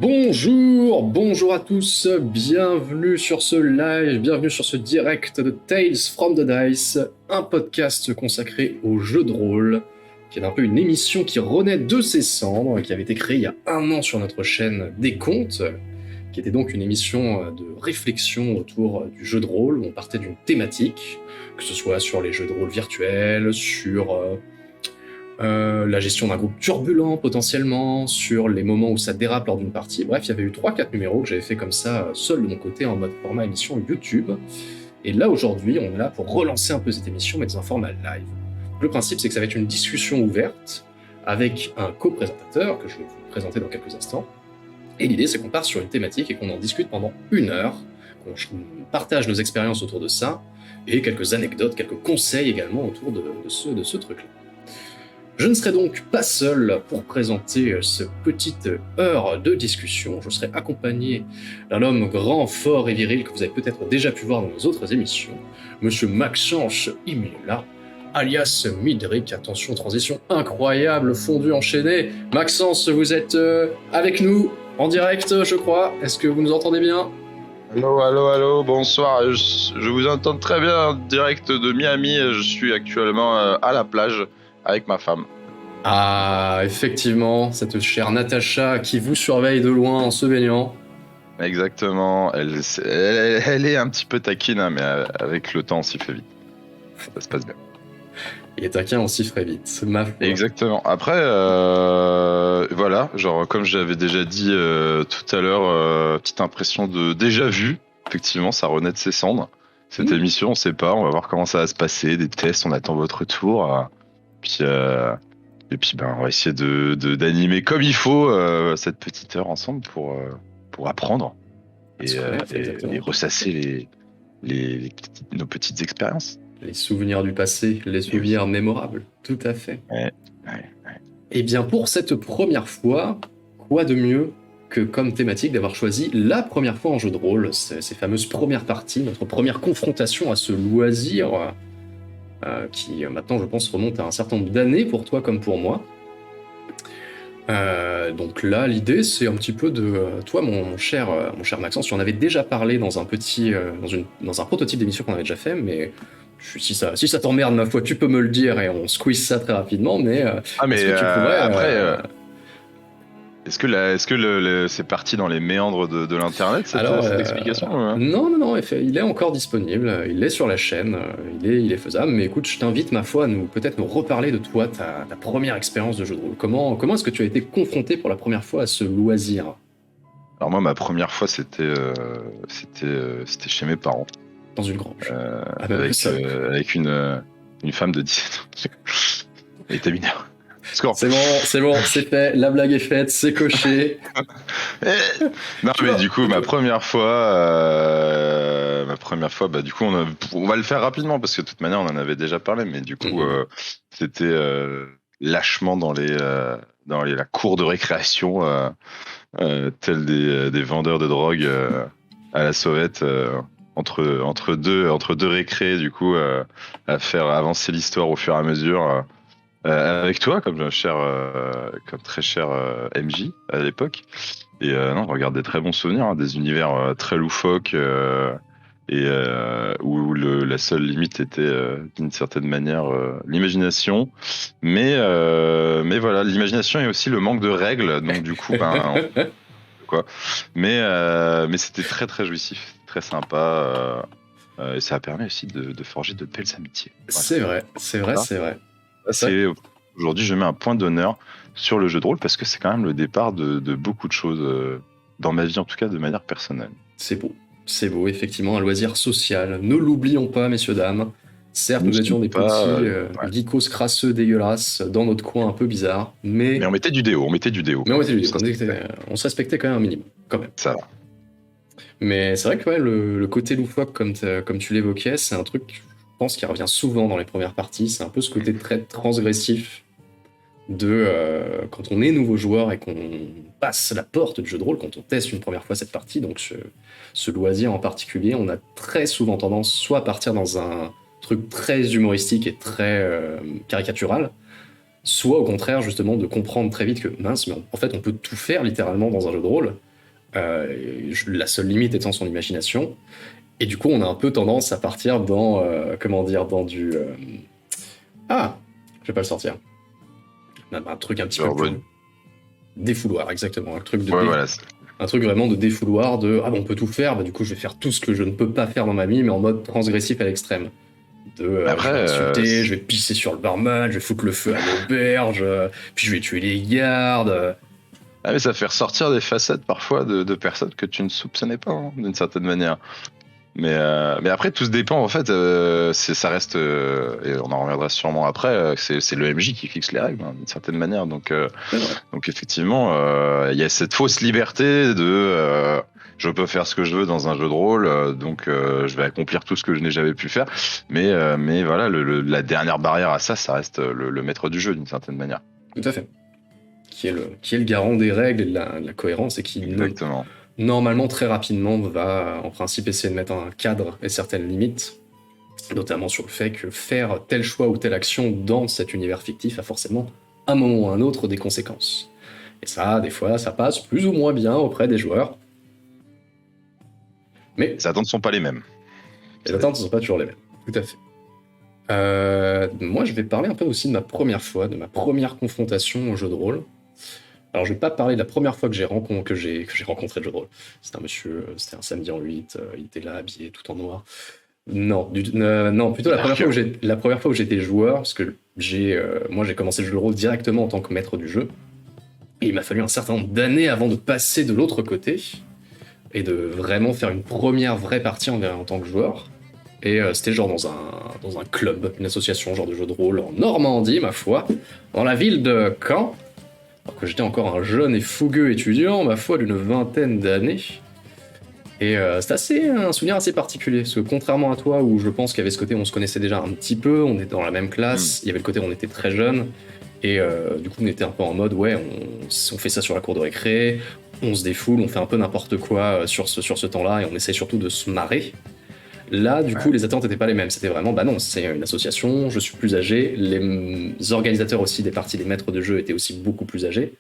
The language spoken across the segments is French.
Bonjour à tous, bienvenue sur ce live, bienvenue sur ce direct de Tales from the Dice, un podcast consacré aux jeux de rôle, qui est un peu une émission qui renaît de ses cendres, qui avait été créée il y a 1 an sur notre chaîne Des Contes, qui était donc une émission de réflexion autour du jeu de rôle, où on partait d'une thématique, que ce soit sur les jeux de rôle virtuels, sur la gestion d'un groupe turbulent potentiellement, sur les moments où ça dérape lors d'une partie. Bref, il y avait eu 3-4 numéros que j'avais fait comme ça, seul de mon côté, en mode format émission YouTube. Et là, aujourd'hui, on est là pour relancer un peu cette émission, mais dans un format live. Le principe, c'est que ça va être une discussion ouverte avec un co-présentateur, que je vais vous présenter dans quelques instants. Et l'idée, c'est qu'on part sur une thématique et qu'on en discute pendant 1 heure, qu'on partage nos expériences autour de ça, et quelques anecdotes, quelques conseils également autour de ce truc-là. Je ne serai donc pas seul pour présenter cette petite heure de discussion. Je serai accompagné d'un homme grand, fort et viril que vous avez peut-être déjà pu voir dans nos autres émissions, Monsieur Maxence Imiola, alias Midrick. Attention, transition incroyable, fondu, enchaîné. Maxence, vous êtes avec nous en direct, je crois. Est-ce que vous nous entendez bien ? Allô, bonsoir. Je vous entends très bien en direct de Miami. Je suis actuellement à la plage avec ma femme. Ah, effectivement, cette chère Natacha qui vous surveille de loin en se baignant. Exactement. Elle est un petit peu taquine, hein, mais avec le temps, on s'y fait vite. Ça se passe bien. Il est taquin, on s'y ferait vite. Ma foi. Exactement. Après, voilà, genre comme j'avais déjà dit tout à l'heure, petite impression de déjà vu. Effectivement, ça renaît de ses cendres. Cette émission, on sait pas, on va voir comment ça va se passer, des tests, on attend votre tour. Et puis on va essayer d'animer comme il faut cette petite heure ensemble pour apprendre et ressasser nos petites expériences. Les souvenirs du passé, les souvenirs mémorables, tout à fait. Ouais. Et bien pour cette première fois, quoi de mieux que comme thématique d'avoir choisi la première fois en jeu de rôle, ces fameuses premières parties, notre première confrontation à ce loisir qui maintenant je pense remonte à un certain nombre d'années pour toi comme pour moi. Donc là l'idée c'est un petit peu de toi mon cher Maxence, tu en avais déjà parlé dans un petit dans un prototype d'émission qu'on avait déjà fait, mais si ça t'emmerde ma foi tu peux me le dire et on squeeze ça très rapidement, mais est-ce que tu pourrais après est-ce que c'est parti dans les méandres de l'internet cette explication Non, il est encore disponible, il est sur la chaîne, il est faisable, mais écoute, je t'invite ma foi à peut-être nous reparler de toi, ta première expérience de jeu de rôle. Comment est-ce que tu as été confronté pour la première fois à ce loisir ? Alors moi, ma première fois, c'était chez mes parents. Dans une grange. Avec une femme de 17 ans. Elle était mineure. Score. C'est bon, c'est fait, la blague est faite, c'est coché. Non mais du coup ma première fois, bah du coup on va le faire rapidement parce que de toute manière on en avait déjà parlé, mais du coup c'était lâchement dans la cour de récréation, tel des vendeurs de drogue à la sauvette. Entre deux récrés, du coup, à faire avancer l'histoire au fur et à mesure. Avec toi, comme très cher MJ à l'époque. Et non, on regarde des très bons souvenirs, hein, des univers très loufoques où la seule limite était d'une certaine manière l'imagination. Mais voilà, l'imagination et aussi le manque de règles. Donc du coup, quoi. Mais c'était très très jouissif, très sympa. Et ça a permis aussi de forger de belles amitiés. Voilà. C'est vrai. Aujourd'hui, je mets un point d'honneur sur le jeu de rôle parce que c'est quand même le départ de beaucoup de choses dans ma vie, en tout cas de manière personnelle. C'est beau, effectivement, un loisir social. Ne l'oublions pas, messieurs, dames. Certes, nous étions des petits geekos crasseux, dégueulasses, dans notre coin un peu bizarre, mais on mettait du déo. On se respectait quand même un minimum, quand même. Ça va. Mais c'est vrai que le côté loufoque, comme tu l'évoquais, c'est un truc, je pense, qui revient souvent dans les premières parties. C'est un peu ce côté très transgressif de quand on est nouveau joueur et qu'on passe la porte du jeu de rôle, quand on teste une première fois cette partie, donc ce loisir en particulier, on a très souvent tendance soit à partir dans un truc très humoristique et très caricatural, soit au contraire justement de comprendre très vite que mince, mais en fait on peut tout faire littéralement dans un jeu de rôle, La seule limite étant son imagination. Et du coup, on a un peu tendance à partir dans, dans du... Ah, je vais pas le sortir. Un truc un petit peu plus... Défouloir, exactement. Un truc vraiment de défouloir, de « Ah, bon, on peut tout faire, bah, du coup, je vais faire tout ce que je ne peux pas faire dans ma vie, mais en mode transgressif à l'extrême. » Après, je vais insulter, je vais pisser sur le barman, je vais foutre le feu à l'auberge, puis je vais tuer les gardes. Ah, mais ça fait ressortir des facettes parfois de personnes que tu ne soupçonnais pas, hein, d'une certaine manière. Mais après, tout se dépend, en fait, ça reste, et on en reviendra sûrement après, c'est le MJ qui fixe les règles, hein, d'une certaine manière. Donc effectivement, il y a cette fausse liberté de je peux faire ce que je veux dans un jeu de rôle, donc je vais accomplir tout ce que je n'ai jamais pu faire. Mais voilà, la dernière barrière à ça, ça reste le maître du jeu, d'une certaine manière. Tout à fait. Qui est le garant des règles et de la cohérence et qui Exactement. Normalement très rapidement va en principe essayer de mettre un cadre et certaines limites, notamment sur le fait que faire tel choix ou telle action dans cet univers fictif a forcément à un moment ou à un autre des conséquences. Et ça, des fois, ça passe plus ou moins bien auprès des joueurs. Mais les attentes ne sont pas les mêmes. Les attentes ne sont pas toujours les mêmes, tout à fait. Moi, je vais parler un peu aussi de ma première fois, de ma première confrontation au jeu de rôle. Alors, je vais pas parler de la première fois que j'ai rencontré le jeu de rôle. C'était un monsieur, c'était un samedi en 8, il était là, habillé tout en noir. Non, plutôt la première fois où j'étais joueur, parce que moi j'ai commencé le jeu de rôle directement en tant que maître du jeu. Et il m'a fallu un certain nombre d'années avant de passer de l'autre côté et de vraiment faire une première vraie partie en tant que joueur. Et c'était genre dans un club, une association genre de jeu de rôle en Normandie, ma foi, dans la ville de Caen. Alors que j'étais encore un jeune et fougueux étudiant, ma foi, d'une vingtaine d'années. Et c'est un souvenir assez particulier, parce que contrairement à toi, où je pense qu'il y avait ce côté où on se connaissait déjà un petit peu, on était dans la même classe, il y avait le côté où on était très jeunes, et du coup on était un peu en mode, ouais, on fait ça sur la cour de récré, on se défoule, on fait un peu n'importe quoi sur ce temps-là, et on essaie surtout de se marrer. Là, du coup, les attentes n'étaient pas les mêmes. C'était vraiment, bah non, c'est une association, je suis plus âgé. Les organisateurs aussi des parties, les maîtres de jeu étaient aussi beaucoup plus âgés.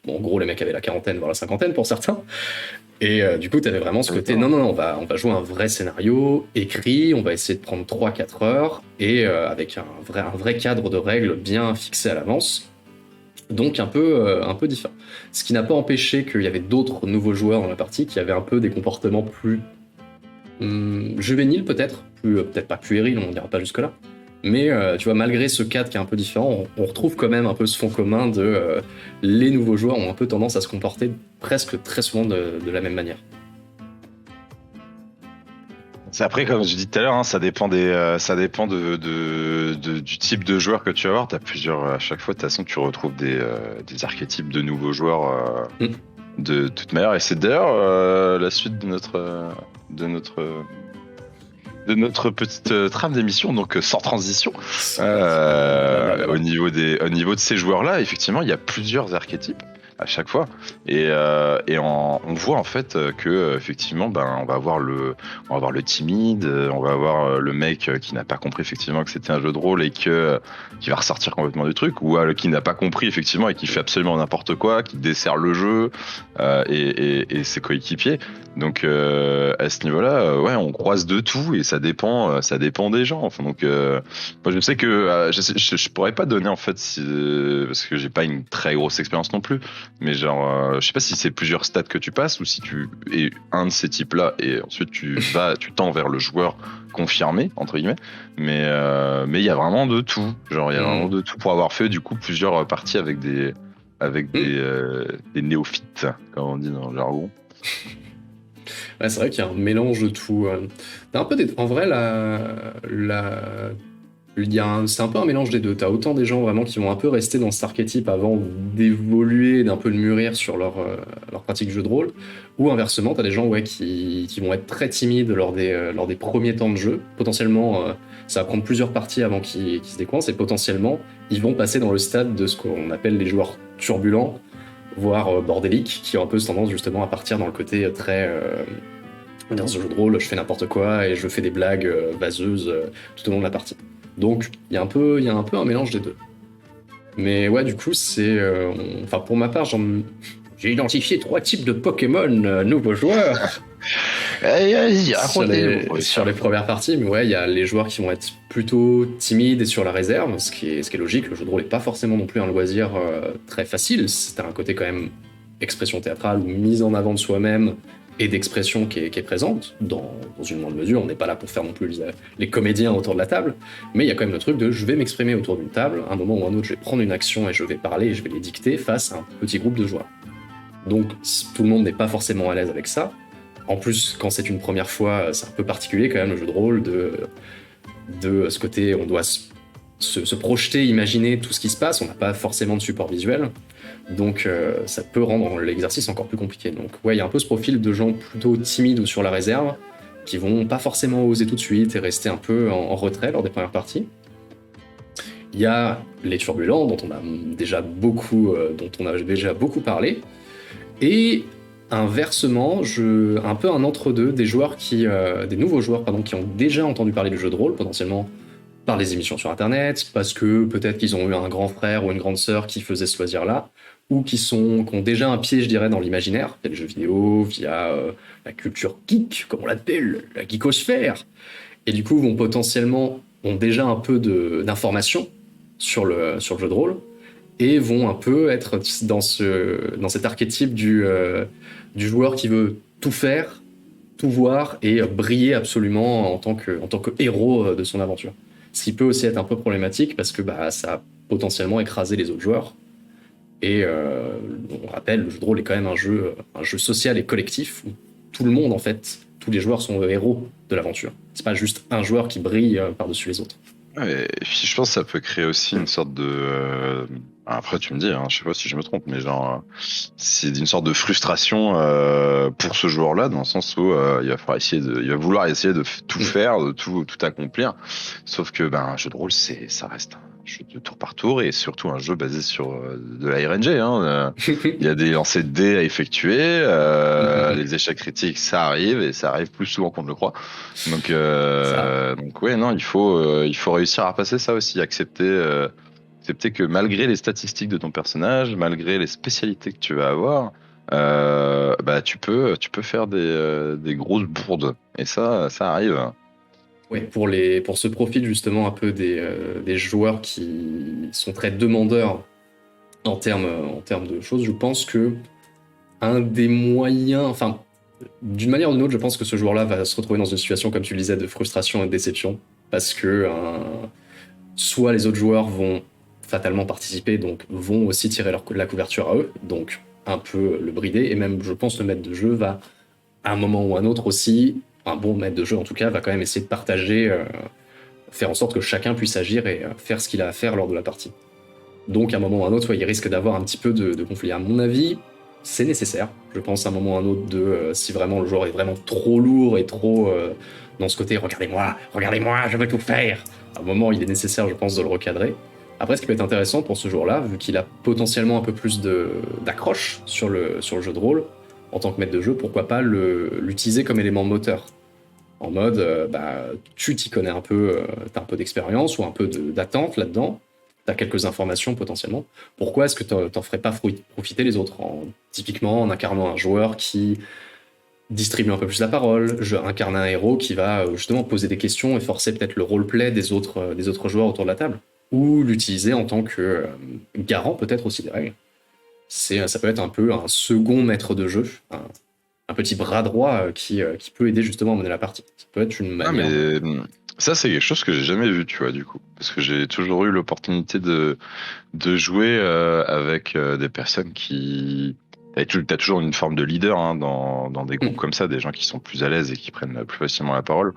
Bon, en gros, les mecs avaient la quarantaine, voire la cinquantaine pour certains. Et du coup, t'avais vraiment ce côté, non, on va jouer un vrai scénario écrit, on va essayer de prendre 3-4 heures, et avec un vrai cadre de règles bien fixé à l'avance. Donc un peu différent. Ce qui n'a pas empêché qu'il y avait d'autres nouveaux joueurs dans la partie qui avaient un peu des comportements plus juvénile peut-être, peut-être pas puéril, on n'ira pas jusque-là. Mais tu vois, malgré ce cadre qui est un peu différent, on retrouve quand même un peu ce fond commun de les nouveaux joueurs ont un peu tendance à se comporter presque très souvent de la même manière. C'est après, comme je dis tout à l'heure, hein, ça dépend du type de joueur que tu vas avoir. T'as plusieurs, à chaque fois, de toute façon, tu retrouves des archétypes de nouveaux joueurs de toute manière. Et c'est d'ailleurs la suite de notre petite trame d'émission, donc sans transition. Au niveau de ces joueurs-là, effectivement, il y a plusieurs archétypes à chaque fois, et on voit en fait que effectivement, on va avoir le timide, on va avoir le mec qui n'a pas compris effectivement que c'était un jeu de rôle et qui va ressortir complètement du truc, ou qui n'a pas compris effectivement et qui fait absolument n'importe quoi, qui dessert le jeu et ses coéquipiers. Donc à ce niveau-là, ouais, on croise de tout et ça dépend des gens. Enfin, donc moi je sais que je pourrais pas donner en fait parce que j'ai pas une très grosse expérience non plus. Mais genre, je sais pas si c'est plusieurs stades que tu passes ou si tu es un de ces types-là et ensuite tu tends vers le joueur confirmé entre guillemets. Mais il y a vraiment de tout. Genre, il y a vraiment de tout pour avoir fait du coup plusieurs parties avec des néophytes, comme on dit dans le jargon. Ouais, c'est vrai qu'il y a un mélange de tout. En vrai, c'est un peu un mélange des deux. T'as autant des gens vraiment qui vont un peu rester dans cet archétype avant d'évoluer, d'un peu de mûrir sur leur pratique de jeu de rôle, ou inversement, t'as des gens qui vont être très timides lors des premiers temps de jeu. Potentiellement, ça va prendre plusieurs parties avant qu'ils se décoincent, et potentiellement, ils vont passer dans le stade de ce qu'on appelle les joueurs turbulents, voire bordéliques, qui ont un peu tendance justement à partir dans le côté très... dans ce jeu de rôle, je fais n'importe quoi et je fais des blagues vaseuses tout au long de la partie. Donc il y a un peu un mélange des deux. Mais ouais, du coup, pour ma part, J'ai identifié 3 types de Pokémon nouveaux joueurs Allez, vas-y, sur racontez-nous. sur les premières parties. Mais ouais, il y a les joueurs qui vont être plutôt timides et sur la réserve, ce qui est logique. Le jeu de rôle n'est pas forcément non plus un loisir très facile. C'est un côté quand même expression théâtrale ou mise en avant de soi-même et d'expression qui est présente dans une moindre mesure. On n'est pas là pour faire non plus les comédiens autour de la table, mais il y a quand même le truc de je vais m'exprimer autour d'une table, à un moment ou à un autre, je vais prendre une action et je vais parler et je vais les dicter face à un petit groupe de joueurs. Donc tout le monde n'est pas forcément à l'aise avec ça. En plus, quand c'est une première fois, c'est un peu particulier quand même le jeu de rôle de ce côté, on doit se projeter, imaginer tout ce qui se passe, on n'a pas forcément de support visuel, donc ça peut rendre l'exercice encore plus compliqué. Donc ouais, il y a un peu ce profil de gens plutôt timides ou sur la réserve, qui vont pas forcément oser tout de suite et rester un peu en retrait lors des premières parties. Il y a les turbulents, dont on a déjà beaucoup parlé, et inversement, un peu un entre-deux des des nouveaux joueurs qui ont déjà entendu parler du jeu de rôle, potentiellement par les émissions sur internet, parce que peut-être qu'ils ont eu un grand frère ou une grande sœur qui faisait ce loisir-là, ou qui ont déjà un pied, je dirais, dans l'imaginaire, via le jeu vidéo, via la culture geek, comme on l'appelle, la geekosphère, et du coup ont déjà un peu d'informations sur le jeu de rôle, et vont un peu être dans cet archétype du joueur qui veut tout faire, tout voir et briller absolument en tant que héros de son aventure. Ce qui peut aussi être un peu problématique parce que ça a potentiellement écrasé les autres joueurs. Et on rappelle, le jeu de rôle est quand même un jeu social et collectif où tout le monde, en fait, tous les joueurs sont héros de l'aventure. C'est pas juste un joueur qui brille par-dessus les autres. Ouais, et puis je pense que ça peut créer aussi une sorte de... après tu me dis, hein, je sais pas si je me trompe, mais genre c'est une sorte de frustration pour ce joueur-là, dans le sens où il va vouloir essayer de tout faire, de tout accomplir. Sauf que un jeu de rôle, ça reste un jeu de tour par tour et surtout un jeu basé sur de la RNG. Hein. Il y a des lancers de dés à effectuer, les échecs critiques, ça arrive et ça arrive plus souvent qu'on ne le croit. Donc ouais, non, il faut réussir à passer ça aussi, accepter que malgré les statistiques de ton personnage, malgré les spécialités que tu vas avoir, tu peux faire des grosses bourdes. Et ça arrive. Ouais, pour ce profil justement un peu des joueurs qui sont très demandeurs en termes de choses, je pense que un des moyens, enfin, d'une manière ou d'une autre, je pense que ce joueur-là va se retrouver dans une situation, comme tu le disais, de frustration et de déception, parce que soit les autres joueurs vont fatalement participer, donc vont aussi tirer la couverture à eux, donc un peu le brider, et même, je pense, le maître de jeu va, à un moment ou à un autre aussi, un bon maître de jeu en tout cas, va quand même essayer de partager, faire en sorte que chacun puisse agir et faire ce qu'il a à faire lors de la partie. Donc à un moment ou à un autre, il risque d'avoir un petit peu de conflit. À mon avis, c'est nécessaire, je pense, à un moment ou à un autre, si vraiment le joueur est vraiment trop lourd et trop dans ce côté « regardez-moi, je veux tout faire », à un moment, il est nécessaire, je pense, de le recadrer. Après, ce qui peut être intéressant pour ce joueur-là, vu qu'il a potentiellement un peu plus d'accroche sur le jeu de rôle, en tant que maître de jeu, pourquoi pas l'utiliser comme élément moteur. En mode, tu t'y connais un peu, t'as un peu d'expérience ou un peu d'attente là-dedans, t'as quelques informations potentiellement. Pourquoi est-ce que t'en ferais pas profiter les autres typiquement en incarnant un joueur qui distribue un peu plus la parole, incarner un héros qui va justement poser des questions et forcer peut-être le roleplay des autres joueurs autour de la table, ou l'utiliser en tant que garant peut-être aussi des règles. Ça peut être un peu un second maître de jeu, un petit bras droit qui peut aider justement à mener la partie. Ça peut être une manière. Mais ça, c'est quelque chose que j'ai jamais vu, tu vois, du coup. Parce que j'ai toujours eu l'opportunité de jouer avec des personnes qui... T'as toujours une forme de leader hein, dans des groupes comme ça, des gens qui sont plus à l'aise et qui prennent plus facilement la parole.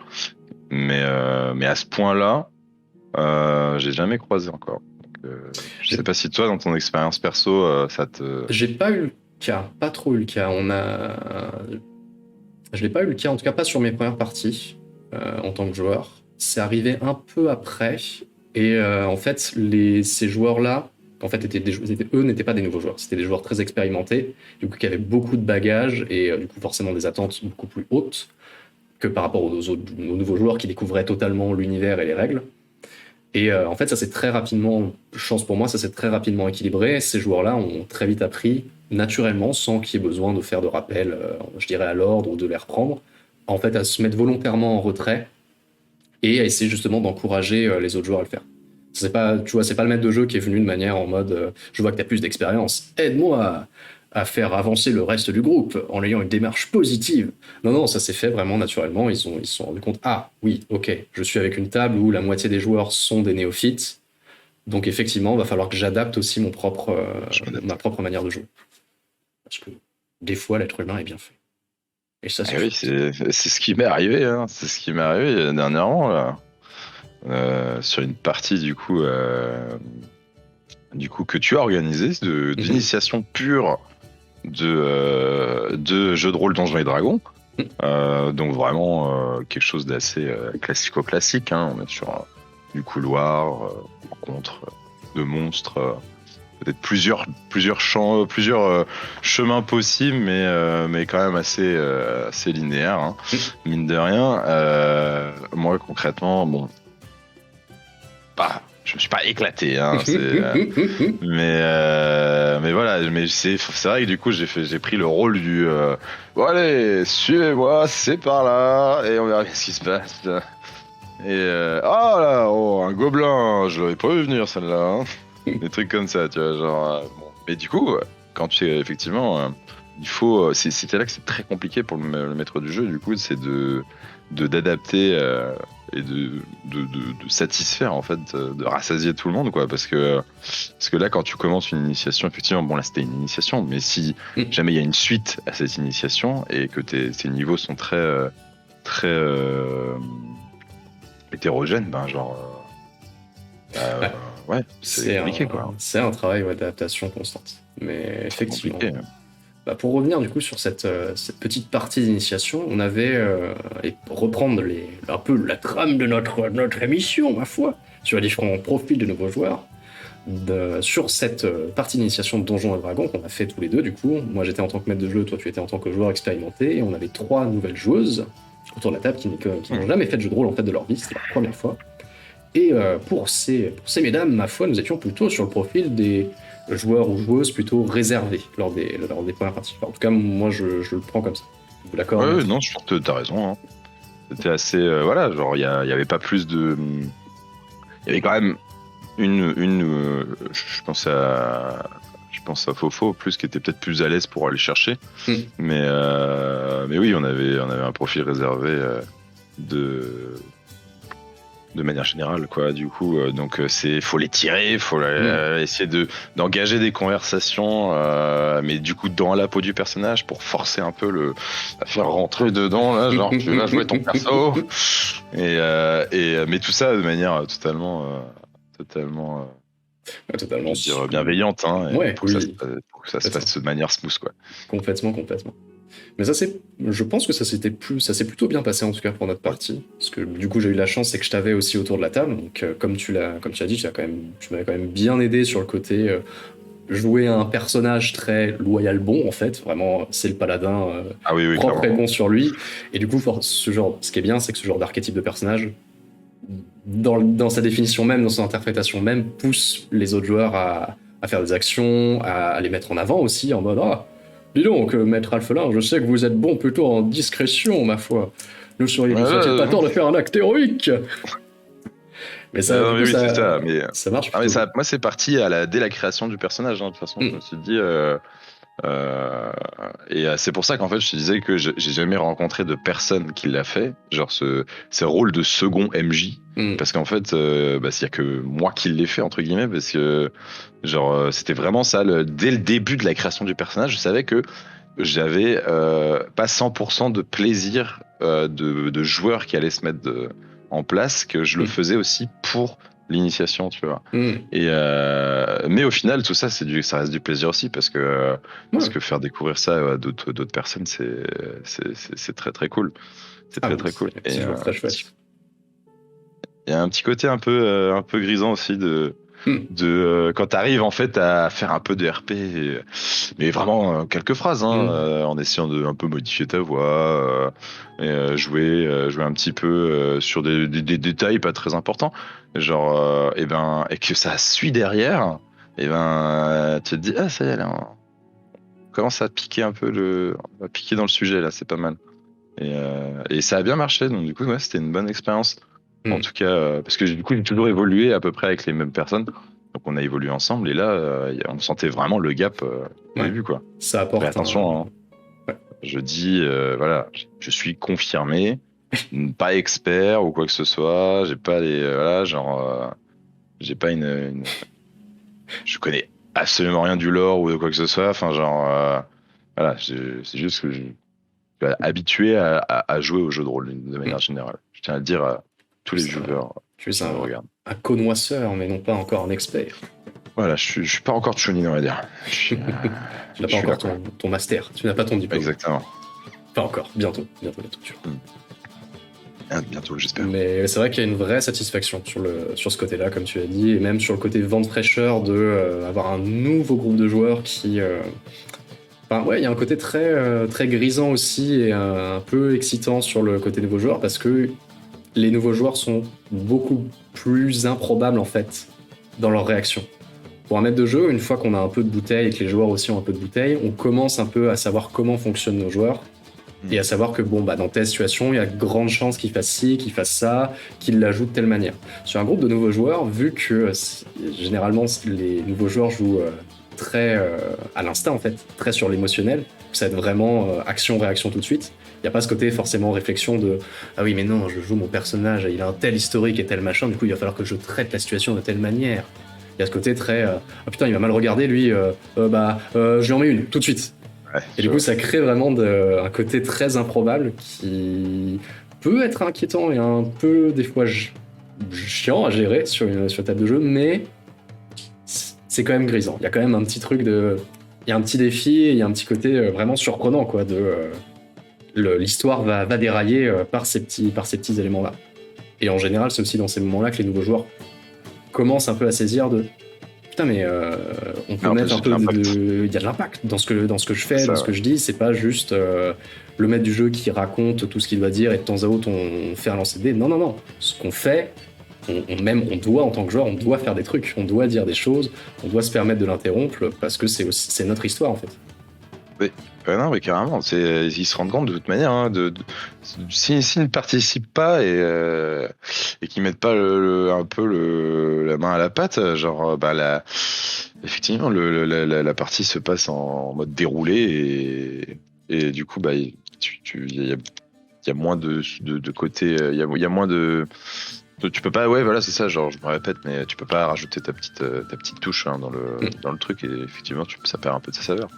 Mais à ce point-là, j'ai jamais croisé encore. Donc, je sais pas si toi, dans ton expérience perso, ça te... J'ai pas eu le cas, pas trop eu le cas. Je l'ai pas eu le cas, en tout cas pas sur mes premières parties en tant que joueur. C'est arrivé un peu après. Et en fait, ces joueurs-là, en fait, eux n'étaient pas des nouveaux joueurs. C'était des joueurs très expérimentés, du coup, qui avaient beaucoup de bagages et du coup, forcément des attentes beaucoup plus hautes que par rapport aux nouveaux joueurs qui découvraient totalement l'univers et les règles. Et en fait, ça s'est très rapidement, chance pour moi, ça s'est très rapidement équilibré. Ces joueurs-là ont très vite appris, naturellement, sans qu'il y ait besoin de faire de rappel, je dirais, à l'ordre ou de les reprendre, en fait, à se mettre volontairement en retrait et à essayer justement d'encourager les autres joueurs à le faire. C'est pas, tu vois, c'est pas le maître de jeu qui est venu de manière en mode je vois que tu as plus d'expérience, aide-moi à faire avancer le reste du groupe en ayant une démarche positive. Non, non, ça s'est fait vraiment naturellement. Ils se sont rendus compte, ah oui, ok, je suis avec une table où la moitié des joueurs sont des néophytes, donc effectivement, il va falloir que j'adapte aussi ma propre manière de jouer. Parce que des fois, l'être humain est bien fait. Et ça, c'est Oui, chouette. c'est ce qui m'est arrivé, hein. C'est ce qui m'est arrivé dernièrement, là. Sur une partie, du coup, que tu as organisée, d'initiation pure de jeux de rôle Donjons et Dragons. Donc vraiment quelque chose d'assez classico-classique, hein. On est sur du couloir, rencontre de monstres, peut-être plusieurs chemins possibles, mais quand même assez linéaire, hein, mine de rien. Moi concrètement, bon, je me suis pas éclaté, hein, mais voilà, mais c'est vrai que du coup j'ai pris le rôle du bon allez, suivez-moi, c'est par là et on verra bien ce qui se passe. Et oh là, oh, un gobelin, je l'avais pas vu venir celle-là, hein. Des trucs comme ça, tu vois, genre bon. Mais du coup, quand tu es effectivement il faut c'était là que c'est très compliqué pour le maître du jeu, du coup, c'est d'adapter et de satisfaire, en fait, de rassasier tout le monde, quoi, parce que là, quand tu commences une initiation, effectivement, bon là c'était une initiation, mais si jamais il y a une suite à cette initiation et que tes niveaux sont très hétérogènes, ben genre ouais, c'est compliqué, quoi. C'est un travail d'adaptation constante. Mais C'est effectivement, compliqué, hein. bah, pour revenir du coup sur cette petite partie d'initiation, on avait, et reprendre un peu la trame de notre émission, ma foi, sur les différents profils de nouveaux joueurs, sur cette partie d'initiation de Donjons et Dragons qu'on a fait tous les deux, du coup. Moi j'étais en tant que maître de jeu, toi tu étais en tant que joueur expérimenté, et on avait 3 nouvelles joueuses autour de la table qui n'ont jamais fait de jeu de rôle en fait de leur vie, c'était leur première fois. Et pour ces mesdames, ma foi, nous étions plutôt sur le profil des joueurs ou joueuses plutôt réservés lors des premières parties. Enfin, en tout cas, moi, je le prends comme ça. Vous d'accord? Ouais, non, je pense que t'as raison, hein. C'était assez voilà, genre il y avait pas plus de, il y avait quand même je pense à Fofo plus, qui était peut-être plus à l'aise pour aller chercher, mais oui, on avait un profil réservé de manière générale, quoi. Du coup, donc faut les tirer, faut essayer d'engager des conversations, mais du coup dans la peau du personnage pour forcer un peu à faire rentrer dedans, là, genre tu vas jouer ton perso, mais tout ça de manière totalement Totalement. je veux dire bienveillante, hein, et Ouais, pour oui. que ça se passe de manière smooth, quoi. Complètement. Mais je pense que ça s'est plutôt bien passé en tout cas pour notre partie, parce que du coup j'ai eu la chance, c'est que je t'avais aussi autour de la table, donc comme tu as dit, tu m'avais quand même bien aidé sur le côté jouer un personnage très loyal bon en fait, vraiment c'est le paladin Ah oui, propre et clairement. bon sur lui, et du coup ce qui est bien, c'est que ce genre d'archétype de personnage, dans sa définition même, dans son interprétation même, pousse les autres joueurs à faire des actions, à les mettre en avant aussi, en mode ah, dis donc, maître Alphelin, je sais que vous êtes bon plutôt en discrétion, ma foi. Ne serait-il pas tort de faire un acte héroïque? Mais ça, Non, du mais coup, oui, c'est ça. ça marche Mais plutôt. moi, c'est parti dès la création du personnage, hein. De toute façon, je me suis dit. Et c'est pour ça qu'en fait, je te disais que j'ai jamais rencontré de personne qui l'a fait, genre ce rôle de second MJ. Parce qu'en fait, il y a que moi qui l'ai fait, entre guillemets, parce que genre c'était vraiment ça. Dès le début de la création du personnage, je savais que j'avais pas 100% de plaisir de joueurs qui allaient se mettre en place, que je le faisais aussi pour l'initiation, tu vois. Mais au final, tout ça, ça reste du plaisir aussi, parce que faire découvrir ça à d'autres personnes, c'est très très cool. C'est Ah très oui, très cool. c'est toujours très chouette. Il y a un petit côté un peu grisant aussi Quand t'arrives en fait à faire un peu de RP, mais vraiment quelques phrases, hein, en essayant de un peu modifier ta voix, jouer un petit peu sur des détails pas très importants, genre et que ça suit derrière, tu te dis ah ça y est là, on commence à piquer un peu on va piquer dans le sujet là, c'est pas mal. Et ça a bien marché, donc du coup ouais, c'était une bonne expérience. En tout cas, parce que du coup, j'ai toujours évolué à peu près avec les mêmes personnes. Donc, on a évolué ensemble. Et là, on sentait vraiment le gap au Ouais. début, quoi. Ça Fais apporte attention, hein. Ouais. Je dis, voilà, je suis confirmé, pas expert ou quoi que ce soit. J'ai pas voilà, j'ai pas je connais absolument rien du lore ou de quoi que ce soit. Enfin, voilà, c'est juste que je suis habitué à jouer au jeu de rôle de manière générale. Je tiens à le dire à tous les joueurs Tu es qui me regardent. un connoisseur, mais non pas encore un expert. Voilà, je suis pas encore Chunin, on va dire. Tu n'as pas encore ton master, tu n'as pas ton diplôme. Exactement. Pas encore, bientôt, tu vois. Bientôt, j'espère. Mais c'est vrai qu'il y a une vraie satisfaction sur ce côté-là, comme tu as dit, et même sur le côté vent de fraîcheur de avoir un nouveau groupe de joueurs qui... Enfin, ouais, il y a un côté très grisant aussi et un peu excitant sur le côté nouveaux joueurs parce que les nouveaux joueurs sont beaucoup plus improbables en fait dans leur réaction. Pour un maître de jeu, une fois qu'on a un peu de bouteille et que les joueurs aussi ont un peu de bouteille, on commence un peu à savoir comment fonctionnent nos joueurs et à savoir que bon, bah, dans telle situation, il y a de grandes chances qu'ils fassent ci, qu'ils fassent ça, qu'ils l'ajoutent de telle manière. Sur un groupe de nouveaux joueurs, vu que généralement les nouveaux joueurs jouent très à l'instinct en fait, très sur l'émotionnel, ça va être vraiment action-réaction tout de suite. Il n'y a pas ce côté forcément réflexion de ah oui mais non, je joue mon personnage, il a un tel historique et tel machin, du coup il va falloir que je traite la situation de telle manière. Il y a ce côté très ah putain il va mal regarder lui, je lui en mets une tout de suite. Ouais, et du coup ça crée vraiment un côté très improbable qui peut être inquiétant et un peu des fois chiant à gérer sur une table de jeu, mais c'est quand même grisant. Il y a quand même un petit truc de... Il y a un petit défi et il y a un petit côté vraiment surprenant, quoi, de... l'histoire va dérailler par ces petits éléments-là. Et en général, c'est aussi dans ces moments-là que les nouveaux joueurs commencent un peu à saisir de... Putain, mais on peut mettre un peu de... Il y a de l'impact dans ce que je fais, dans ce que je dis. C'est pas juste le maître du jeu qui raconte tout ce qu'il doit dire et de temps à autre, on fait un lancer de dés. Non, non, non. Ce qu'on fait... on doit, en tant que joueur, on doit faire des trucs, on doit dire des choses, on doit se permettre de l'interrompre parce que c'est notre histoire en fait. Oui, non, mais carrément, ils se rendent compte de toute manière, hein, s'ils ne participent pas et qu'ils mettent pas un peu la main à la pâte, genre, effectivement, la partie se passe en mode déroulé et du coup, il y a moins de côté, il y a moins de. Tu peux pas, ouais, voilà, c'est ça, genre, je me répète, mais tu peux pas rajouter ta petite touche dans le truc et effectivement, ça perd un peu de sa saveur.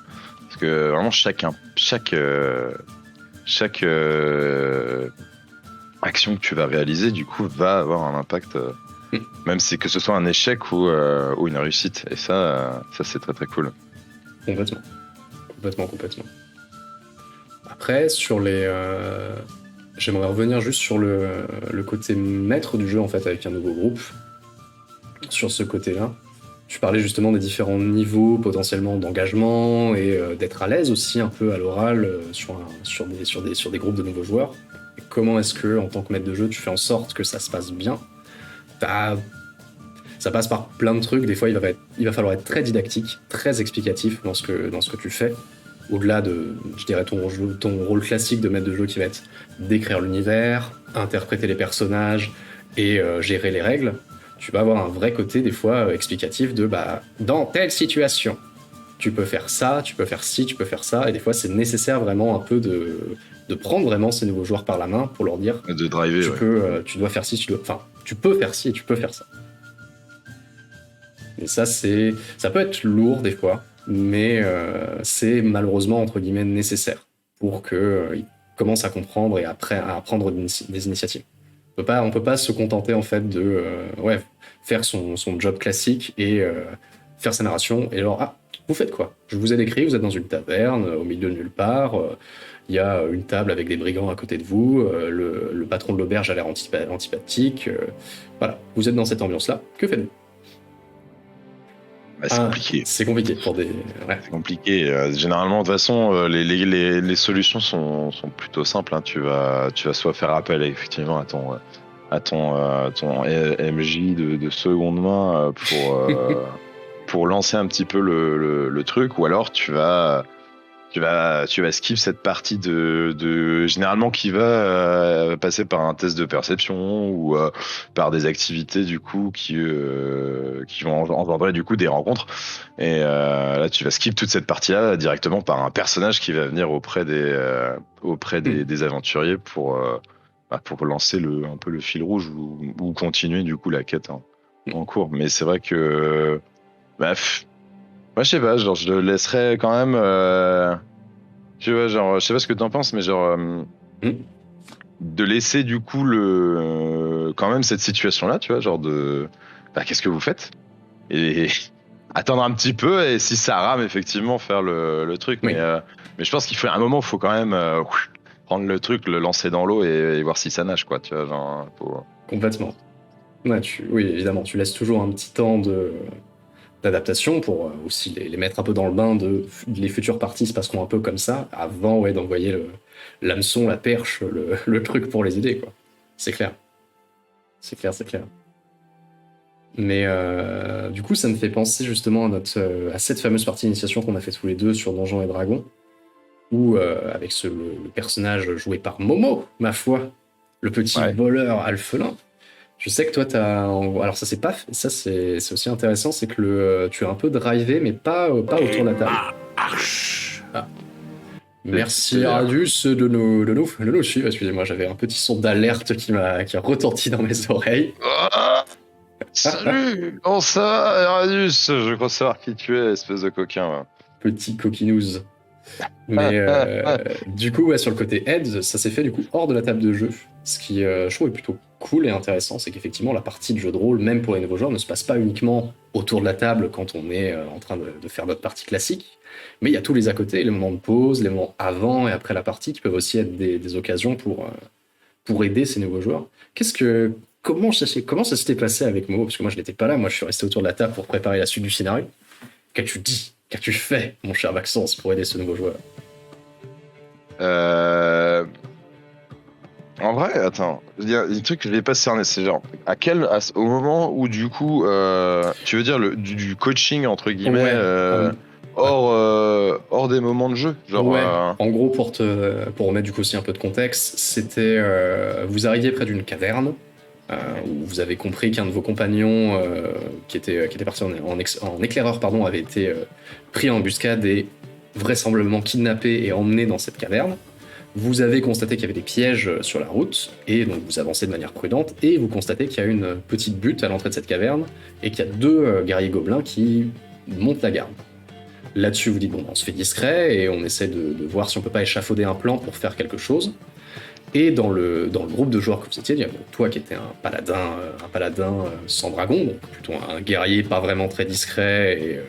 Parce que vraiment, chaque action que tu vas réaliser, du coup, va avoir un impact, même si que ce soit un échec ou une réussite. Et ça c'est très très cool. Complètement. Après, sur les... J'aimerais revenir juste sur le côté maître du jeu, en fait, avec un nouveau groupe. Sur ce côté-là. Tu parlais justement des différents niveaux potentiellement d'engagement et d'être à l'aise aussi un peu à l'oral sur des groupes de nouveaux joueurs. Et comment est-ce que, en tant que maître de jeu, tu fais en sorte que ça se passe bien? Ça passe par plein de trucs. Des fois, il va falloir être très didactique, très explicatif dans ce que tu fais. Au-delà de, je dirais, ton rôle classique de maître de jeu qui va être d'écrire l'univers, interpréter les personnages et gérer les règles, tu vas avoir un vrai côté, des fois, explicatif de dans telle situation, tu peux faire ça, tu peux faire ci, tu peux faire ça, et des fois, c'est nécessaire vraiment un peu de prendre vraiment ces nouveaux joueurs par la main pour leur dire de driver, tu dois faire ci, tu peux faire ci et tu peux faire ça. Et ça peut être lourd des fois, mais c'est malheureusement, entre guillemets, nécessaire pour qu'ils commencent à comprendre et à prendre des initiatives. On peut pas se contenter en fait de faire son job classique et faire sa narration et alors vous faites quoi? Je vous ai décrit, vous êtes dans une taverne au milieu de nulle part, il y a une table avec des brigands à côté de vous, le patron de l'auberge a l'air antipathique, voilà, vous êtes dans cette ambiance là, que faites-vous? Bah, c'est compliqué. C'est compliqué pour des. Ouais. C'est compliqué. Généralement, de toute façon, les solutions sont plutôt simples. Hein. Tu vas soit faire appel effectivement à ton MJ de seconde main pour lancer un petit peu le truc, ou alors tu vas skip cette partie généralement qui va passer par un test de perception ou par des activités du coup qui vont engendrer du coup des rencontres, et là tu vas skip toute cette partie-là directement par un personnage qui va venir auprès des aventuriers pour lancer un peu le fil rouge ou continuer du coup la quête en cours. Mais c'est vrai que moi, je sais pas, genre, je le laisserais quand même. Tu vois, genre, je sais pas ce que t'en penses, mais genre, de laisser du coup quand même cette situation-là, tu vois, genre qu'est-ce que vous faites? Et attendre un petit peu, et si ça rame, effectivement, faire le truc. Oui. Mais je pense qu'il faut, à un moment, il faut quand même prendre le truc, le lancer dans l'eau et voir si ça nage, quoi, tu vois, genre, Complètement. Ouais, oui, évidemment, tu laisses toujours un petit temps d'adaptation pour aussi les mettre un peu dans le bain les futures parties se passeront un peu comme ça avant d'envoyer l'hameçon, la perche, le truc pour les aider, quoi. C'est clair. C'est clair. Mais du coup, ça me fait penser justement à cette fameuse partie d'initiation qu'on a fait tous les deux sur Donjons et Dragons, où avec le personnage joué par Momo, ma foi, le petit voleur alphelin. Je sais que toi, alors ça c'est aussi intéressant, c'est que tu as un peu drivé, mais pas autour de la table. Ah. Merci Radius de nous suivre. Excusez-moi, j'avais un petit son d'alerte qui a retenti dans mes oreilles. Salut, comment ça va, Radius? Je crois savoir qui tu es, espèce de coquin. Ouais. Petit coquinouze. Mais du coup, sur le côté Heads, ça s'est fait du coup hors de la table de jeu. Ce qui, je trouve, est plutôt cool et intéressant, c'est qu'effectivement, la partie de jeu de rôle, même pour les nouveaux joueurs, ne se passe pas uniquement autour de la table quand on est en train de faire notre partie classique, mais il y a tous les à côté, les moments de pause, les moments avant et après la partie, qui peuvent aussi être des occasions pour aider ces nouveaux joueurs. Comment ça s'était passé avec Mo? Parce que moi, je n'étais pas là, moi, je suis resté autour de la table pour préparer la suite du scénario. Qu'as-tu dit? Qu'as-tu fait, mon cher Maxence, pour aider ce nouveau joueur? En vrai, attends, il y a un truc que je vais pas cerner, c'est genre, au moment où du coup, tu veux dire du coaching entre guillemets, hors des moments de jeu, genre. Ouais. En gros, pour remettre du coup aussi un peu de contexte, c'était vous arriviez près d'une caverne où vous avez compris qu'un de vos compagnons qui était parti en éclaireur, avait été pris en embuscade et vraisemblablement kidnappé et emmené dans cette caverne. Vous avez constaté qu'il y avait des pièges sur la route, et donc vous avancez de manière prudente, et vous constatez qu'il y a une petite butte à l'entrée de cette caverne, et qu'il y a deux guerriers gobelins qui montent la garde. Là-dessus, vous dites, bon, on se fait discret, et on essaie de voir si on peut pas échafauder un plan pour faire quelque chose. Et dans le groupe de joueurs que vous étiez, il y a toi qui étais un paladin sans dragon, donc plutôt un guerrier pas vraiment très discret et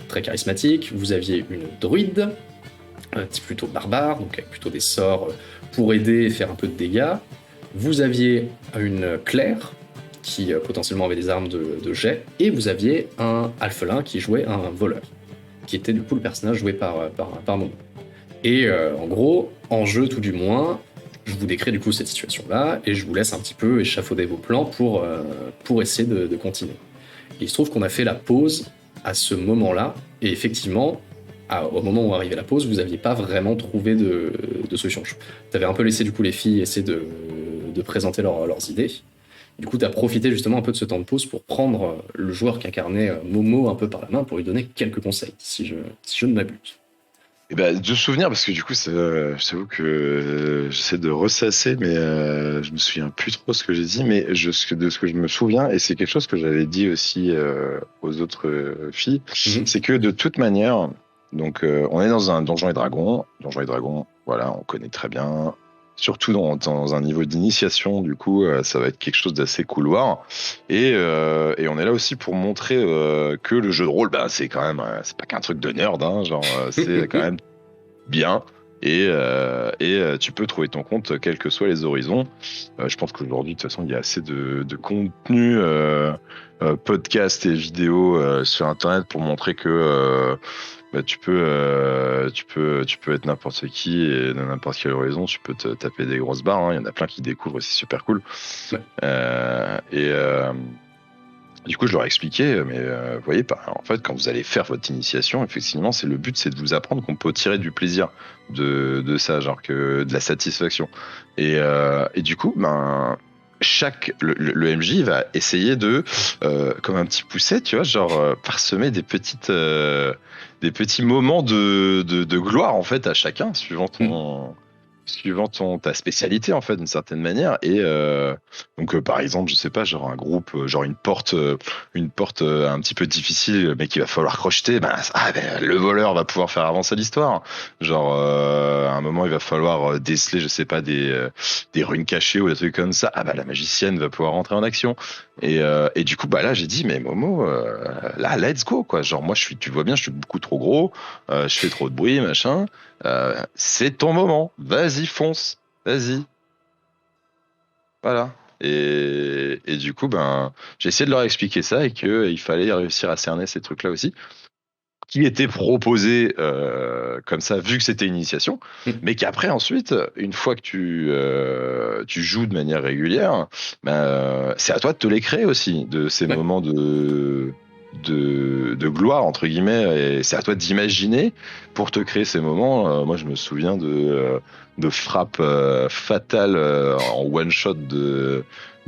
très charismatique. Vous aviez une druide, un type plutôt barbare, donc avec plutôt des sorts pour aider et faire un peu de dégâts. Vous aviez une clerc qui potentiellement avait des armes de jet, et vous aviez un alphelin qui jouait un voleur, qui était du coup le personnage joué par Momo. Et en gros, en jeu tout du moins, je vous décris du coup cette situation-là, et je vous laisse un petit peu échafauder vos plans pour essayer de continuer. Et il se trouve qu'on a fait la pause à ce moment-là, et effectivement, au moment où arrivait la pause, vous n'aviez pas vraiment trouvé de solution. Tu avais un peu laissé du coup les filles essayer de présenter leurs idées. Du coup, tu as profité justement un peu de ce temps de pause pour prendre le joueur qui incarnait Momo un peu par la main pour lui donner quelques conseils, si je ne m'abuse. Et de souvenir, parce que du coup, je t'avoue que j'essaie de ressasser, mais je me souviens plus trop ce que j'ai dit, mais de ce que je me souviens, et c'est quelque chose que j'avais dit aussi aux autres filles, c'est que de toute manière, donc on est dans un Donjons et Dragons, voilà, on connaît très bien, surtout dans un niveau d'initiation, du coup, ça va être quelque chose d'assez couloir, et on est là aussi pour montrer que le jeu de rôle, c'est quand même, c'est pas qu'un truc de nerd, hein, genre, c'est quand même bien, tu peux trouver ton compte quels que soient les horizons. Je pense qu'aujourd'hui, de toute façon, il y a assez de contenu, podcast et vidéos sur Internet pour montrer que tu peux être n'importe qui et dans n'importe quel horizon, tu peux te taper des grosses barres. Hein. Il y en a plein qui découvrent et c'est super cool. Ouais. Du coup, je leur ai expliqué, mais vous voyez pas. En fait, quand vous allez faire votre initiation, effectivement, le but, c'est de vous apprendre qu'on peut tirer du plaisir de ça, genre que de la satisfaction. Et du coup, le MJ va essayer de, comme un petit pousset, tu vois, genre parsemer des petits moments de gloire en fait à chacun, suivant ta spécialité en fait d'une certaine manière. Et donc par exemple, je sais pas, genre un groupe, genre une porte un petit peu difficile mais qu'il va falloir crocheter, le voleur va pouvoir faire avancer l'histoire. Genre à un moment il va falloir déceler, je sais pas, des runes cachées ou des trucs comme ça. La magicienne va pouvoir rentrer en action. Et du coup là j'ai dit, mais Momo, là let's go quoi. Genre moi tu vois bien, je suis beaucoup trop gros, je fais trop de bruit machin. C'est ton moment, vas-y fonce, vas-y, voilà. Et du coup, j'ai essayé de leur expliquer ça et qu'il fallait réussir à cerner ces trucs-là aussi, qui étaient proposés comme ça, vu que c'était une initiation, mais qu'après, ensuite, une fois que tu joues de manière régulière, c'est à toi de te les créer aussi, de ces Ouais. moments de gloire, entre guillemets, et c'est à toi d'imaginer pour te créer ces moments. Moi, je me souviens de frappes fatales en one-shot de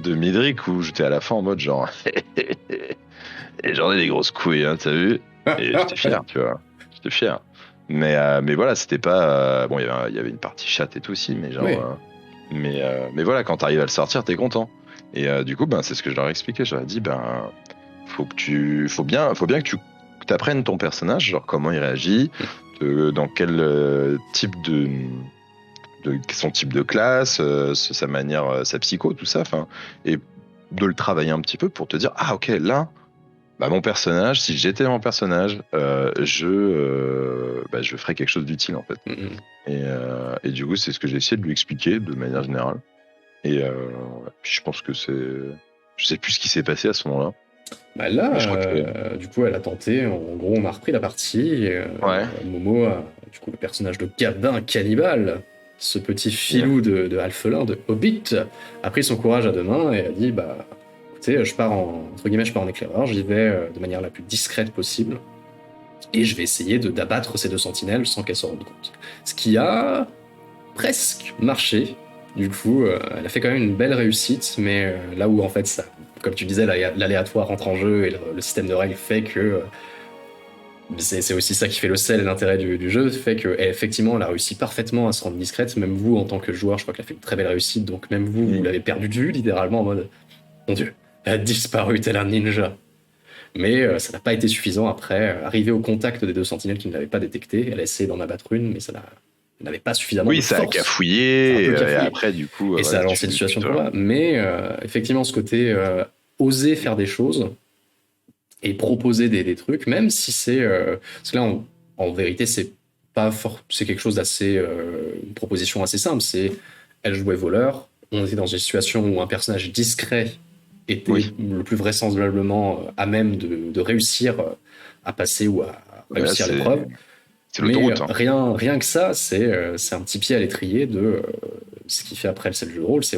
Midrick où j'étais à la fin en mode genre, et j'en ai des grosses couilles, hein, t'as vu? Et j'étais fier, tu vois. J'étais fier. Mais voilà, c'était pas. Bon, il y avait une partie chatte et tout aussi, mais genre. Oui. Mais voilà, quand t'arrives à le sortir, t'es content. Et du coup, c'est ce que je leur ai expliqué. Je leur ai dit, faut bien que tu apprennes ton personnage, genre comment il réagit, dans quel type son type de classe, sa manière, sa psycho, tout ça. Enfin, et de le travailler un petit peu pour te dire, ah ok, là. Mon personnage, si j'étais mon personnage, je ferais quelque chose d'utile en fait. Et du coup, c'est ce que j'ai essayé de lui expliquer de manière générale. Et puis je pense que je sais plus ce qui s'est passé à ce moment-là. Là, Mais je crois que du coup, elle a tenté. En gros, on a repris la partie. ouais. Momo, du coup, le personnage de Gabin Cannibale, ce petit filou de Alphelin, de Hobbit, a pris son courage à deux mains et a dit écoutez, je pars en éclaireur, j'y vais de manière la plus discrète possible. Et je vais essayer d'abattre ces deux sentinelles sans qu'elles se rendent compte. Ce qui a presque marché. Du coup, elle a fait quand même une belle réussite, mais là où en fait, ça, comme tu disais, l'aléatoire rentre en jeu et le système de règles fait que c'est aussi ça qui fait le sel et l'intérêt du jeu, fait qu'effectivement, elle a réussi parfaitement à se rendre discrète. Même vous, en tant que joueur, je crois qu'elle a fait une très belle réussite. Donc même vous, vous l'avez perdu de vue, littéralement en mode, mon Dieu, elle a disparu tel un ninja. Mais ça n'a pas été suffisant après. Arriver au contact des deux sentinelles qui ne l'avaient pas détecté, elle a essayé d'en abattre une, mais elle n'avait pas suffisamment de Oui, ça a force. cafouillé. Ça a un peu Et cafouillé. après, du coup, Et ça a lancé une situation de combat. Mais effectivement, ce côté oser faire des choses et proposer des trucs, même si c'est. Parce que là, en vérité, c'est quelque chose d'assez. Une proposition assez simple. C'est. Elle jouait voleur. On était dans une situation où un personnage discret était le plus vraisemblablement à même de réussir à passer ou à réussir l'épreuve. C'est Mais l'autoroute. rien que ça, c'est un petit pied à l'étrier de ce qui fait après le jeu de rôle, c'est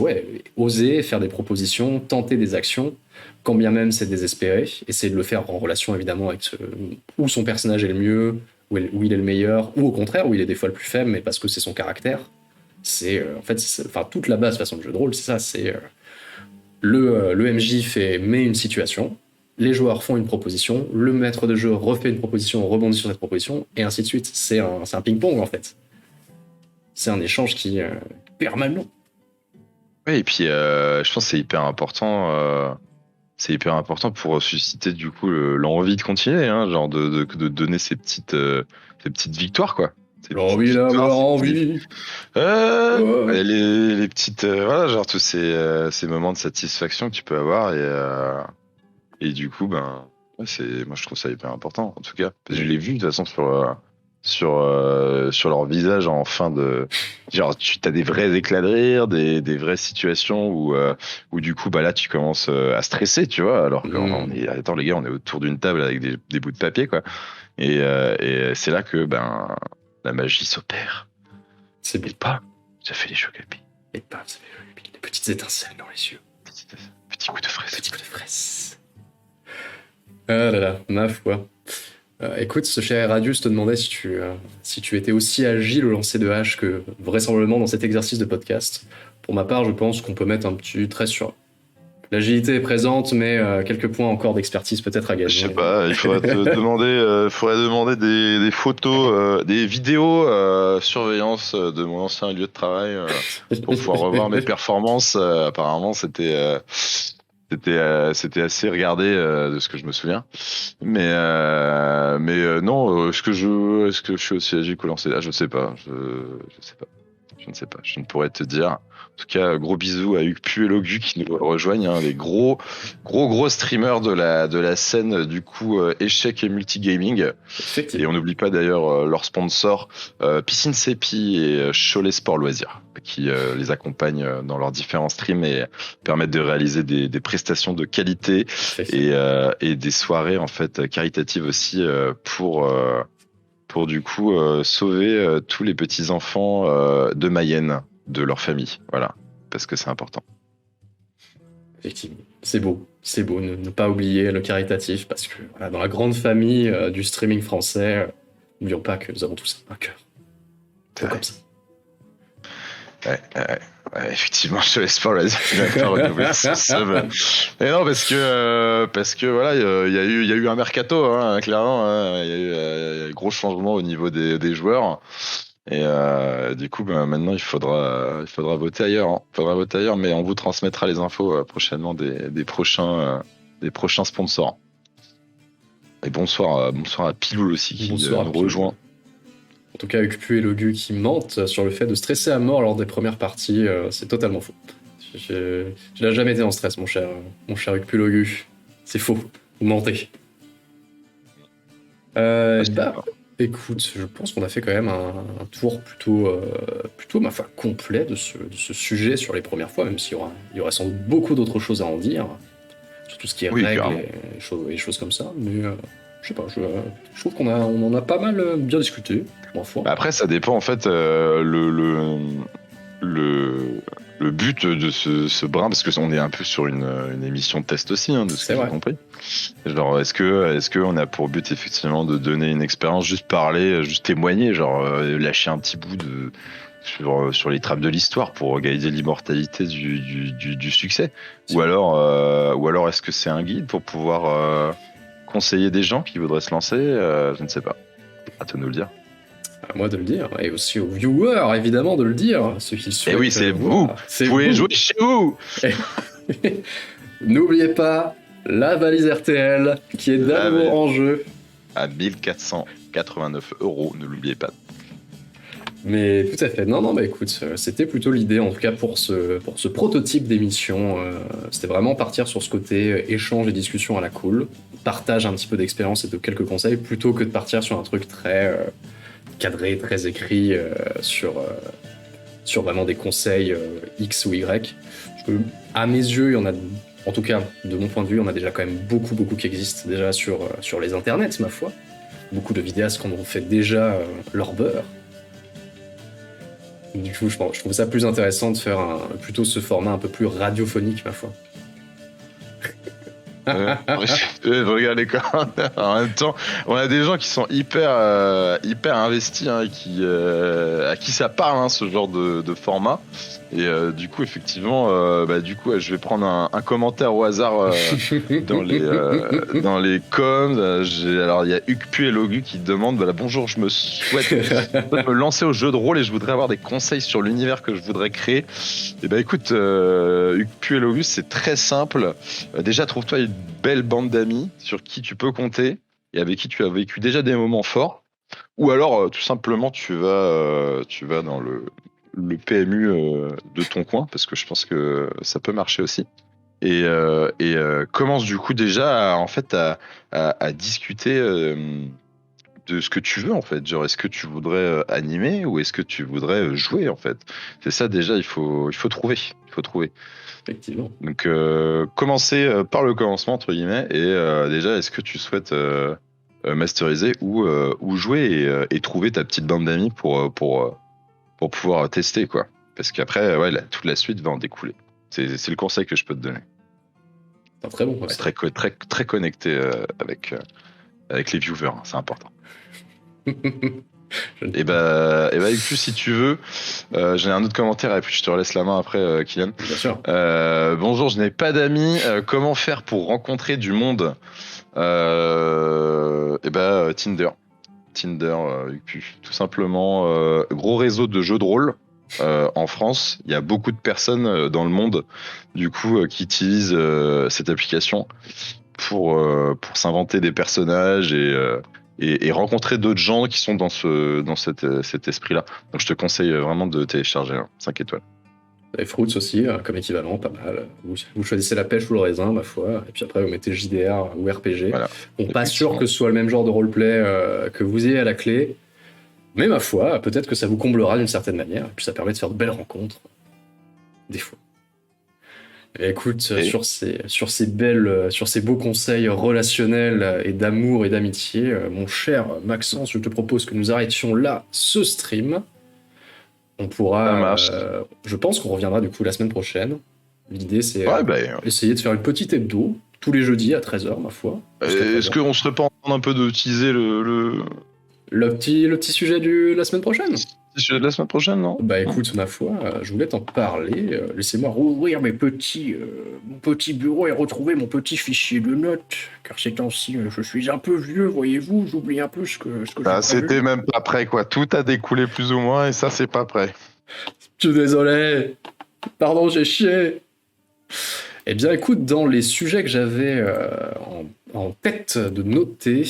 oser faire des propositions, tenter des actions, quand bien même c'est désespéré, essayer de le faire en relation évidemment avec où son personnage est le mieux, où il est le meilleur, ou au contraire où il est des fois le plus faible, mais parce que c'est son caractère. C'est en fait, toute la base façon de jeu de rôle, c'est ça, c'est le MJ met une situation, les joueurs font une proposition, le maître de jeu refait une proposition, rebondit sur cette proposition, et ainsi de suite. C'est un ping-pong, en fait. C'est un échange qui est permanent. Oui, et puis je pense que c'est hyper important. C'est hyper important pour susciter du coup l'envie de continuer, hein, genre de donner ces petites victoires, quoi. L'envie d'avoir envie. Les petites, voilà, genre tous ces moments de satisfaction que tu peux avoir et du coup, moi je trouve ça hyper important, en tout cas. Parce que je l'ai vu de toute façon sur leur visage en fin de genre tu as des vrais éclats de rire, des vraies situations où du coup bah là tu commences à stresser, tu vois, alors qu'on Hmm. est attends les gars, on est autour d'une table avec des bouts de papier quoi. Et c'est là que ben la magie s'opère. C'est Et beau. pas ça fait les chocs à pic. Et paf, ça fait des petites étincelles dans les yeux. Petit coup de fraise. Petit coup de fraise. Ah là là, ma foi. Écoute, ce cher Radius te demandait si tu étais aussi agile au lancer de hache que vraisemblablement dans cet exercice de podcast. Pour ma part, je pense qu'on peut mettre un petit trait sur. L'agilité est présente, mais quelques points encore d'expertise peut-être à Je sais gagner. pas, il faudrait te demander, faudrait demander des photos, des vidéos surveillance de mon ancien lieu de travail pour pouvoir revoir mes performances. Apparemment, c'était assez regardé de ce que je me souviens. Mais non, est-ce que je suis aussi agile qu'au lancer là? Je sais pas, je sais pas. Je ne sais pas, je ne pourrais te dire. En tout cas, gros bisous à Ukpu et Logu qui nous rejoignent, hein, les gros streamers de la scène du coup échec et multigaming. Et on Effectivement. n'oublie pas d'ailleurs leur sponsor Piscine Sepi et Cholet Sport Loisirs qui les accompagnent dans leurs différents streams et permettent de réaliser des prestations de qualité Effectivement. et des soirées en fait caritatives aussi pour du coup sauver tous les petits enfants de Mayenne, de leur famille. Voilà, parce que c'est important. Effectivement. C'est beau, ne pas oublier le caritatif, parce que voilà, dans la grande famille du streaming français, n'oublions pas que nous avons tous un cœur. C'est Faut vrai. comme ça. Ouais, effectivement, je te laisse pas, vas-y, il va pas renouveler son sub. Et non, parce que voilà, il y a eu un mercato, hein, clairement, hein, il y a eu gros changement au niveau des joueurs. Et du coup, ben, maintenant, il faudra voter ailleurs. Hein. Il faudra voter ailleurs, mais on vous transmettra les infos prochainement des prochains sponsors. Et bonsoir à Piloul aussi qui Bonsoir, nous puis rejoint. en tout cas, Ukpu et Logu qui mentent sur le fait de stresser à mort lors des premières parties, c'est totalement faux. Je n'ai jamais été en stress, mon cher Ukpu Logu. C'est faux. Vous mentez. Bah, écoute, je pense qu'on a fait quand même un tour plutôt, ma foi, complet de ce sujet sur les premières fois, même il y aura sans doute beaucoup d'autres choses à en dire, sur tout ce qui est Oui, règles carrément. et choses comme ça, mais je sais pas, je trouve on en a pas mal bien discuté, ma foi. Bah après, ça dépend en fait le, le but de ce brin, parce que on est un peu sur une émission de test aussi, hein, de ce C'est que j'ai vrai. compris. Genre, est-ce que on a pour but effectivement de donner une expérience, juste parler, juste témoigner, genre lâcher un petit bout sur les trappes de l'histoire pour guider l'immortalité du succès, ou alors est-ce que c'est un guide pour pouvoir conseiller des gens qui voudraient se lancer, je ne sais pas. À toi de nous le dire. À moi de le dire, et aussi aux viewers, évidemment, de le dire, ceux qui Et souhaitent oui, c'est vous. voir. C'est Vous pouvez vous. jouer chez vous. N'oubliez pas la valise RTL qui est La d'amour valise. en jeu. À 1489 €, ne l'oubliez pas. Mais tout à fait. Non, non, bah écoute, c'était plutôt l'idée, en tout cas pour ce prototype d'émission. C'était vraiment partir sur ce côté échange et discussion à la cool, partage un petit peu d'expérience et de quelques conseils, plutôt que de partir sur un truc très cadré, très écrit sur vraiment des conseils X ou Y. Parce que, à mes yeux, il y en a, en tout cas, de mon point de vue, on a déjà quand même beaucoup qui existent déjà sur les internets, ma foi. Beaucoup de vidéastes qui en ont fait déjà leur beurre. Du coup, je trouve ça plus intéressant de faire plutôt ce format un peu plus radiophonique, ma foi. Regarde les commentaires. En même temps, on a des gens qui sont hyper investis, hein, à qui ça parle, hein, ce genre de format. Et du coup, effectivement, je vais prendre un commentaire au hasard dans les coms. Alors, il y a Ukpu et Logu qui demandent voilà, bonjour, je souhaite me lancer au jeu de rôle et je voudrais avoir des conseils sur l'univers que je voudrais créer. Et bah écoute, Ukpu et Logu, c'est très simple. Déjà, trouve-toi une belle bande d'amis sur qui tu peux compter et avec qui tu as vécu déjà des moments forts. Ou alors, tout simplement, tu vas dans le PMU de ton coin, parce que je pense que ça peut marcher aussi. Et commence du coup déjà en fait à discuter de ce que tu veux en fait. Genre, est-ce que tu voudrais animer ou est-ce que tu voudrais jouer en fait? C'est ça déjà, il faut trouver. Il faut trouver. Effectivement. Donc, commencer par le commencement entre guillemets. Et déjà, est-ce que tu souhaites masteriser ou jouer et trouver ta petite bande d'amis pour pouvoir tester quoi? Parce qu'après, ouais, toute la suite va en découler. C'est le conseil que je peux te donner. C'est un très bon Ouais, conseil. très connecté avec les viewers, hein, c'est important. Et bah, écoute, si tu veux, j'ai un autre commentaire et puis je te relaisse la main après, Kylian. Bien sûr. Bonjour, je n'ai pas d'amis. Comment faire pour rencontrer du monde? Tinder. Tinder, tout simplement, gros réseau de jeux de rôle. En France, il y a beaucoup de personnes dans le monde, du coup, qui utilisent cette application pour s'inventer des personnages et rencontrer d'autres gens qui sont dans cet esprit-là. Donc, je te conseille vraiment de télécharger 5 étoiles. Et Fruits aussi, comme équivalent, pas mal. Vous choisissez la pêche ou le raisin, ma foi, et puis après vous mettez JDR ou RPG. Voilà. Bon, pas sûr que ce soit le même genre de roleplay que vous ayez à la clé, mais ma foi, peut-être que ça vous comblera d'une certaine manière, et puis ça permet de faire de belles rencontres. Des fois. Et écoute, sur ces beaux conseils relationnels et d'amour et d'amitié, mon cher Maxence, je te propose que nous arrêtions là ce stream. On pourra, je pense qu'on reviendra du coup la semaine prochaine. L'idée c'est essayer de faire une petite hebdo tous les jeudis à 13h ma foi. Est-ce qu'on serait pas en train un peu de teaser le petit sujet de la semaine prochaine? Le petit sujet de la semaine prochaine, non? Bah écoute, ma foi, je voulais t'en parler. Laissez-moi rouvrir mon petit bureau et retrouver mon petit fichier de notes. Car ces temps-ci, je suis un peu vieux, voyez-vous, j'oublie un peu ce que j'ai c'était même pas prêt, quoi. Tout a découlé plus ou moins et ça, c'est pas prêt. Je suis désolé. Pardon, j'ai chié. Eh bien, écoute, dans les sujets que j'avais en tête de noter,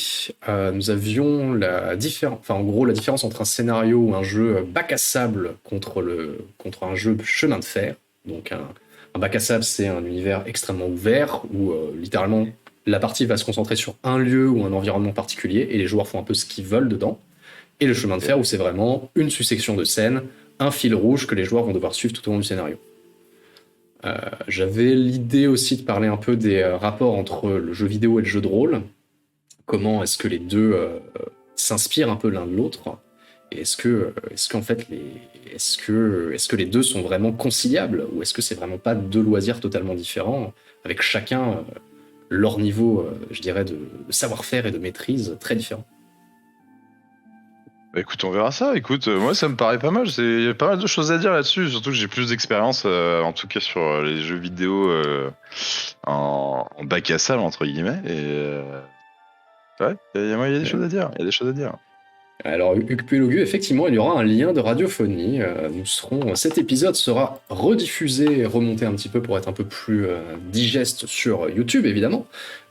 nous avions la différence entre un scénario ou un jeu bac à sable contre un jeu chemin de fer. Donc, un bac à sable, c'est un univers extrêmement ouvert où littéralement la partie va se concentrer sur un lieu ou un environnement particulier et les joueurs font un peu ce qu'ils veulent dedans. Et le chemin de fer où c'est vraiment une succession de scènes, un fil rouge que les joueurs vont devoir suivre tout au long du scénario. J'avais l'idée aussi de parler un peu des rapports entre le jeu vidéo et le jeu de rôle. Comment est-ce que les deux s'inspirent un peu l'un de l'autre? Et est-ce que les deux sont vraiment conciliables? Ou est-ce que c'est vraiment pas deux loisirs totalement différents, avec chacun leur niveau, je dirais, de savoir-faire et de maîtrise très différent? Bah écoute, on verra ça. Écoute, moi ça me paraît pas mal. Il y a pas mal de choses à dire là-dessus. Surtout que j'ai plus d'expérience, en tout cas sur les jeux vidéo en bac à sable entre guillemets. Et ouais, il y a des choses à dire. Il y a des choses à dire. Alors, Hugues effectivement, il y aura un lien de radiophonie. Cet épisode sera rediffusé, remonté un petit peu pour être un peu plus digeste sur YouTube, évidemment,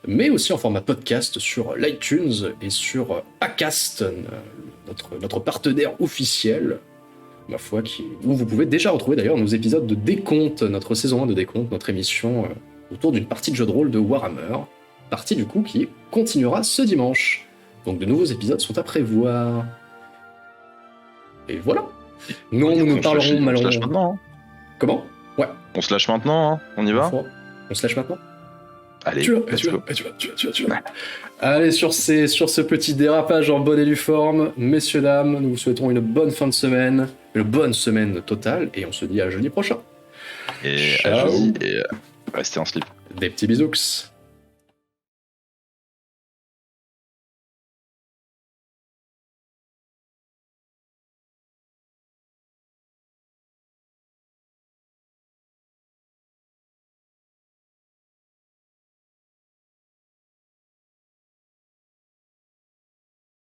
mais aussi en format podcast sur l'iTunes et sur Acast, notre partenaire officiel, ma foi, où vous pouvez déjà retrouver d'ailleurs nos épisodes de décompte, notre saison 1 de décompte, notre émission autour d'une partie de jeu de rôle de Warhammer, partie du coup qui continuera ce dimanche. Donc de nouveaux épisodes sont à prévoir. Et voilà. Non, nous parlerons malheureusement. On se lâche maintenant. Hein. Comment? Ouais. On se lâche maintenant, hein. On y va? On se lâche maintenant? Allez, tu vas. Allez, sur ce petit dérapage en bonne et due forme, messieurs, dames, nous vous souhaitons une bonne fin de semaine, une bonne semaine totale, et on se dit à jeudi prochain. Et ciao. À jeudi, et restez en slip. Des petits bisous.